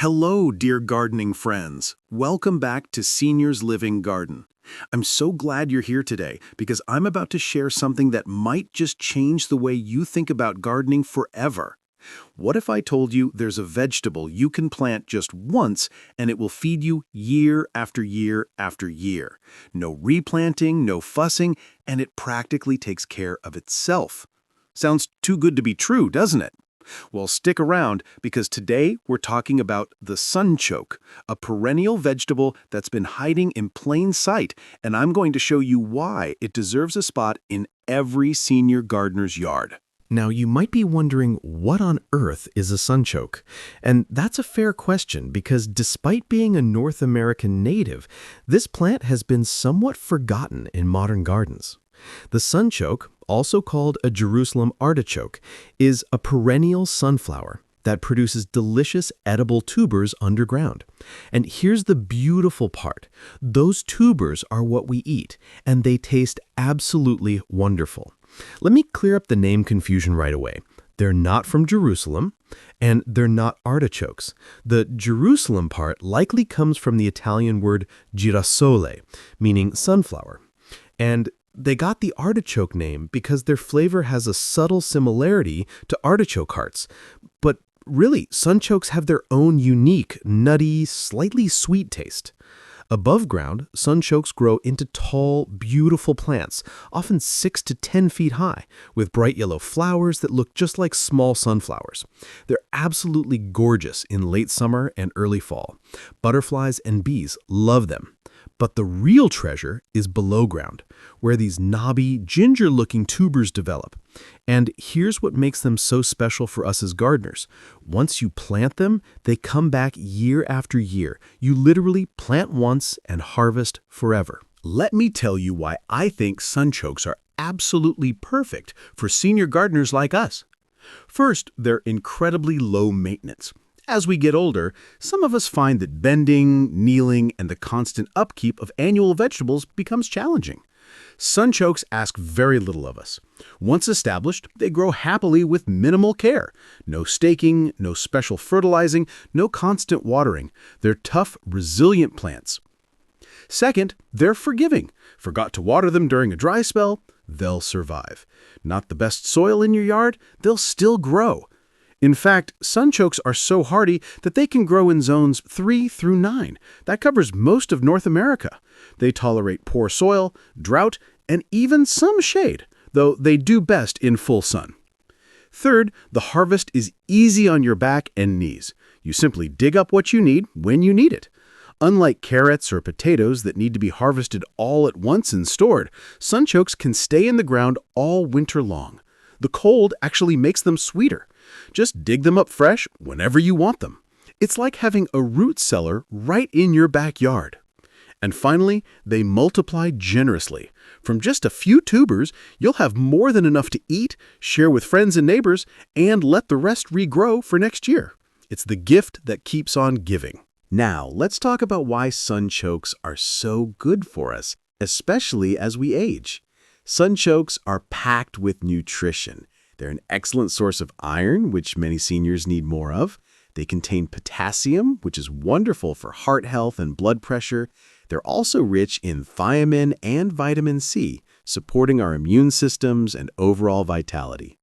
Hello, dear gardening friends. Welcome back to Seniors Living Garden. I'm so glad you're here today because I'm about to share something that might just change the way you think about gardening forever. What if I told you there's a vegetable you can plant just once and it will feed you year after year after year? No replanting, no fussing, and it practically takes care of itself. Sounds too good to be true, doesn't it? Well, stick around because today we're talking about the sunchoke, a perennial vegetable that's been hiding in plain sight, and I'm going to show you why it deserves a spot in every senior gardener's yard. Now, you might be wondering what on earth is a sunchoke? And that's a fair question because despite being a North American native, this plant has been somewhat forgotten in modern gardens. The sunchoke, also called a Jerusalem artichoke, is a perennial sunflower that produces delicious edible tubers underground. And here's the beautiful part. Those tubers are what we eat, and they taste absolutely wonderful. Let me clear up the name confusion right away. They're not from Jerusalem, and they're not artichokes. The Jerusalem part likely comes from the Italian word girasole, meaning sunflower. And they got the artichoke name because their flavor has a subtle similarity to artichoke hearts. But really, sunchokes have their own unique, nutty, slightly sweet taste. Above ground, sunchokes grow into tall, beautiful plants, often 6 to 10 feet high, with bright yellow flowers that look just like small sunflowers. They're absolutely gorgeous in late summer and early fall. Butterflies and bees love them. But the real treasure is below ground, where these knobby, ginger-looking tubers develop. And here's what makes them so special for us as gardeners. Once you plant them, they come back year after year. You literally plant once and harvest forever. Let me tell you why I think sunchokes are absolutely perfect for senior gardeners like us. First, they're incredibly low maintenance. As we get older, some of us find that bending, kneeling, and the constant upkeep of annual vegetables becomes challenging. Sunchokes ask very little of us. Once established, they grow happily with minimal care. No staking, no special fertilizing, no constant watering. They're tough, resilient plants. Second, they're forgiving. Forgot to water them during a dry spell? They'll survive. Not the best soil in your yard? They'll still grow. In fact, sunchokes are so hardy that they can grow in zones 3 through 9. That covers most of North America. They tolerate poor soil, drought, and even some shade, though they do best in full sun. Third, the harvest is easy on your back and knees. You simply dig up what you need when you need it. Unlike carrots or potatoes that need to be harvested all at once and stored, sunchokes can stay in the ground all winter long. The cold actually makes them sweeter. Just dig them up fresh whenever you want them. It's like having a root cellar right in your backyard. And finally, they multiply generously. From just a few tubers, you'll have more than enough to eat, share with friends and neighbors, and let the rest regrow for next year. It's the gift that keeps on giving. Now, let's talk about why sunchokes are so good for us, especially as we age. Sunchokes are packed with nutrition. They're an excellent source of iron, which many seniors need more of. They contain potassium, which is wonderful for heart health and blood pressure. They're also rich in thiamine and vitamin C, supporting our immune systems and overall vitality.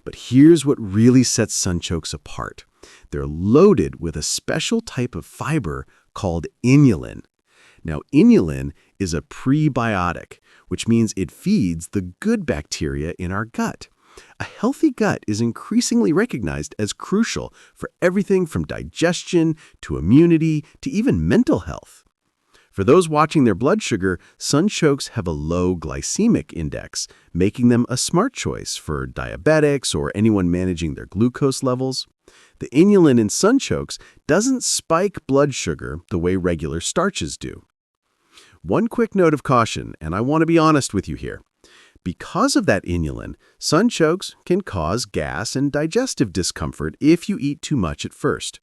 But here's what really sets sunchokes apart. They're loaded with a special type of fiber called inulin. Now, inulin is a prebiotic, which means it feeds the good bacteria in our gut. A healthy gut is increasingly recognized as crucial for everything from digestion to immunity to even mental health. For those watching their blood sugar, sunchokes have a low glycemic index, making them a smart choice for diabetics or anyone managing their glucose levels. The inulin in sunchokes doesn't spike blood sugar the way regular starches do. One quick note of caution, and I want to be honest with you here. Because of that inulin, sunchokes can cause gas and digestive discomfort if you eat too much at first.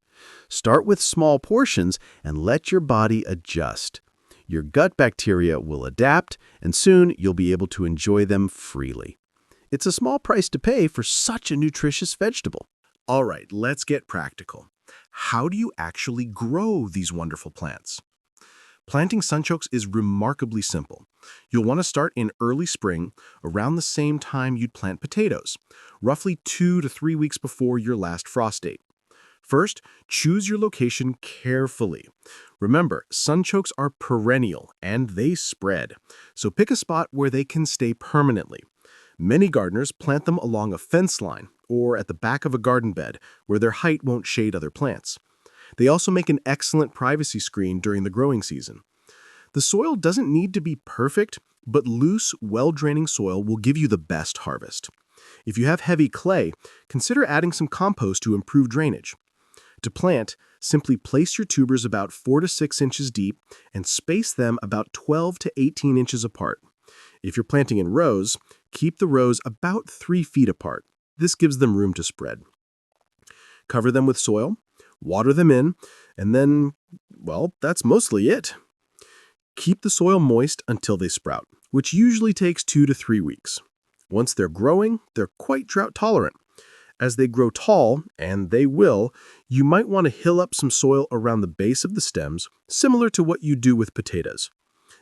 Start with small portions and let your body adjust. Your gut bacteria will adapt, and soon you'll be able to enjoy them freely. It's a small price to pay for such a nutritious vegetable. All right, let's get practical. How do you actually grow these wonderful plants? Planting sunchokes is remarkably simple. You'll want to start in early spring, around the same time you'd plant potatoes, roughly 2 to 3 weeks before your last frost date. First, choose your location carefully. Remember, sunchokes are perennial and they spread, so pick a spot where they can stay permanently. Many gardeners plant them along a fence line or at the back of a garden bed where their height won't shade other plants. They also make an excellent privacy screen during the growing season. The soil doesn't need to be perfect, but loose, well-draining soil will give you the best harvest. If you have heavy clay, consider adding some compost to improve drainage. To plant, simply place your tubers about 4 to 6 inches deep and space them about 12 to 18 inches apart. If you're planting in rows, keep the rows about 3 feet apart. This gives them room to spread. Cover them with soil, water them in, and then, well, that's mostly it. Keep the soil moist until they sprout, which usually takes 2 to 3 weeks. Once they're growing, they're quite drought tolerant. As they grow tall, and they will, you might want to hill up some soil around the base of the stems, similar to what you do with potatoes.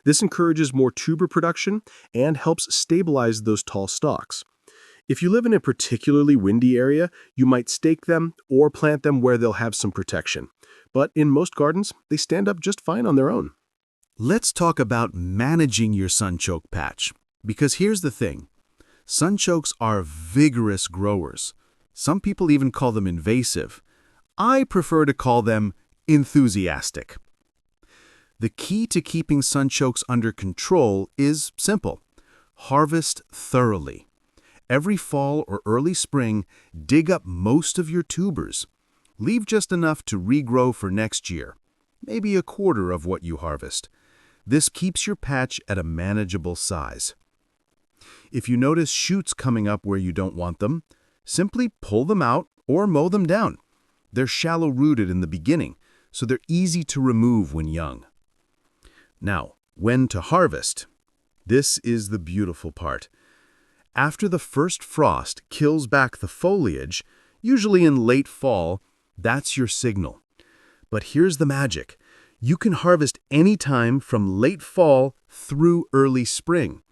This encourages more tuber production and helps stabilize those tall stalks. If you live in a particularly windy area, you might stake them or plant them where they'll have some protection. But in most gardens, they stand up just fine on their own. Let's talk about managing your sunchoke patch, because here's the thing. Sunchokes are vigorous growers. Some people even call them invasive. I prefer to call them enthusiastic. The key to keeping sunchokes under control is simple. Harvest thoroughly. Every fall or early spring, dig up most of your tubers. Leave just enough to regrow for next year, maybe a quarter of what you harvest. This keeps your patch at a manageable size. If you notice shoots coming up where you don't want them, simply pull them out or mow them down. They're shallow-rooted in the beginning, so they're easy to remove when young. Now, when to harvest? This is the beautiful part. After the first frost kills back the foliage, usually in late fall, that's your signal. But here's the magic. You can harvest any time from late fall through early spring.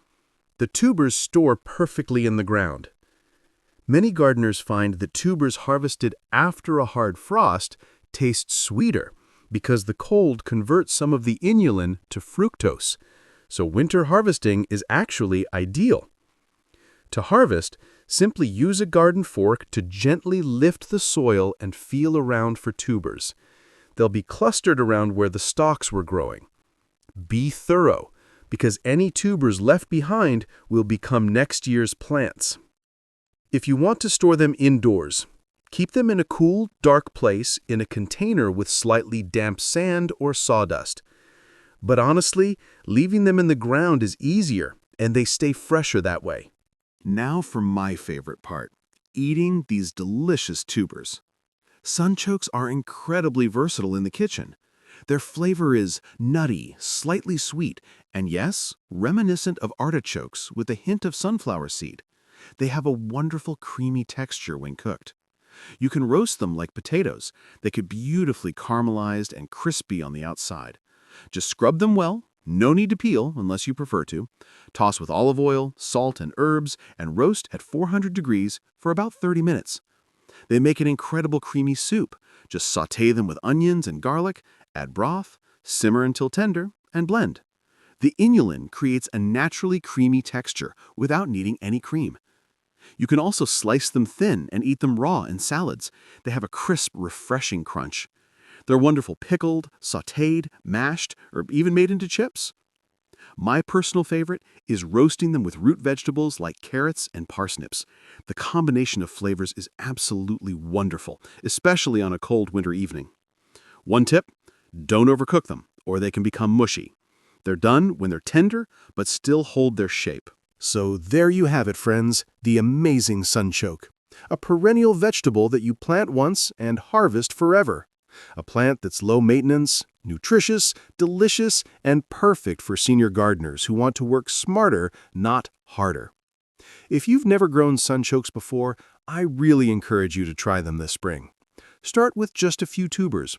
The tubers store perfectly in the ground. Many gardeners find that tubers harvested after a hard frost taste sweeter because the cold converts some of the inulin to fructose. So winter harvesting is actually ideal. To harvest, simply use a garden fork to gently lift the soil and feel around for tubers. They'll be clustered around where the stalks were growing. Be thorough, because any tubers left behind will become next year's plants. If you want to store them indoors, keep them in a cool, dark place in a container with slightly damp sand or sawdust. But honestly, leaving them in the ground is easier, and they stay fresher that way. Now for my favorite part, eating these delicious tubers. Sunchokes are incredibly versatile in the kitchen. Their flavor is nutty, slightly sweet, and yes, reminiscent of artichokes with a hint of sunflower seed. They have a wonderful creamy texture when cooked. You can roast them like potatoes. They could be beautifully caramelized and crispy on the outside. Just scrub them well, no need to peel unless you prefer to. Toss with olive oil, salt, and herbs, and roast at 400 degrees for about 30 minutes. They make an incredible creamy soup. Just sauté them with onions and garlic, add broth, simmer until tender, and blend. The inulin creates a naturally creamy texture without needing any cream. You can also slice them thin and eat them raw in salads. They have a crisp, refreshing crunch. They're wonderful pickled, sautéed, mashed, or even made into chips. My personal favorite is roasting them with root vegetables like carrots and parsnips. The combination of flavors is absolutely wonderful, especially on a cold winter evening. One tip, don't overcook them, or they can become mushy. They're done when they're tender, but still hold their shape. So there you have it, friends, the amazing sunchoke. A perennial vegetable that you plant once and harvest forever. A plant that's low maintenance, nutritious, delicious, and perfect for senior gardeners who want to work smarter, not harder. If you've never grown sunchokes before, I really encourage you to try them this spring. Start with just a few tubers.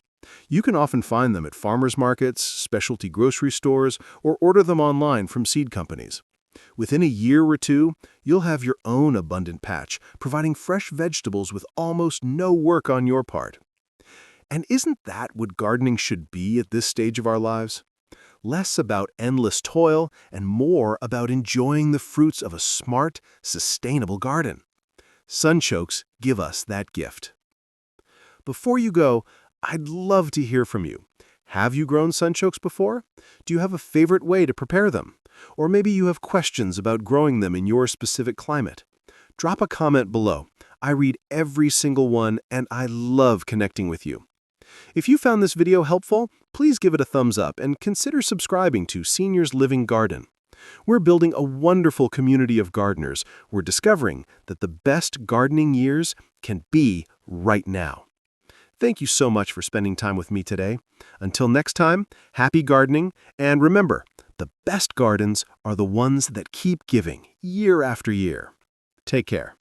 You can often find them at farmers markets, specialty grocery stores, or order them online from seed companies. Within a year or two, you'll have your own abundant patch, providing fresh vegetables with almost no work on your part. And isn't that what gardening should be at this stage of our lives? Less about endless toil and more about enjoying the fruits of a smart, sustainable garden. Sunchokes give us that gift. Before you go, I'd love to hear from you. Have you grown sunchokes before? Do you have a favorite way to prepare them? Or maybe you have questions about growing them in your specific climate. Drop a comment below. I read every single one and I love connecting with you. If you found this video helpful, please give it a thumbs up and consider subscribing to Seniors Living Garden. We're building a wonderful community of gardeners. We're discovering that the best gardening years can be right now. Thank you so much for spending time with me today. Until next time, happy gardening, and remember, the best gardens are the ones that keep giving year after year. Take care.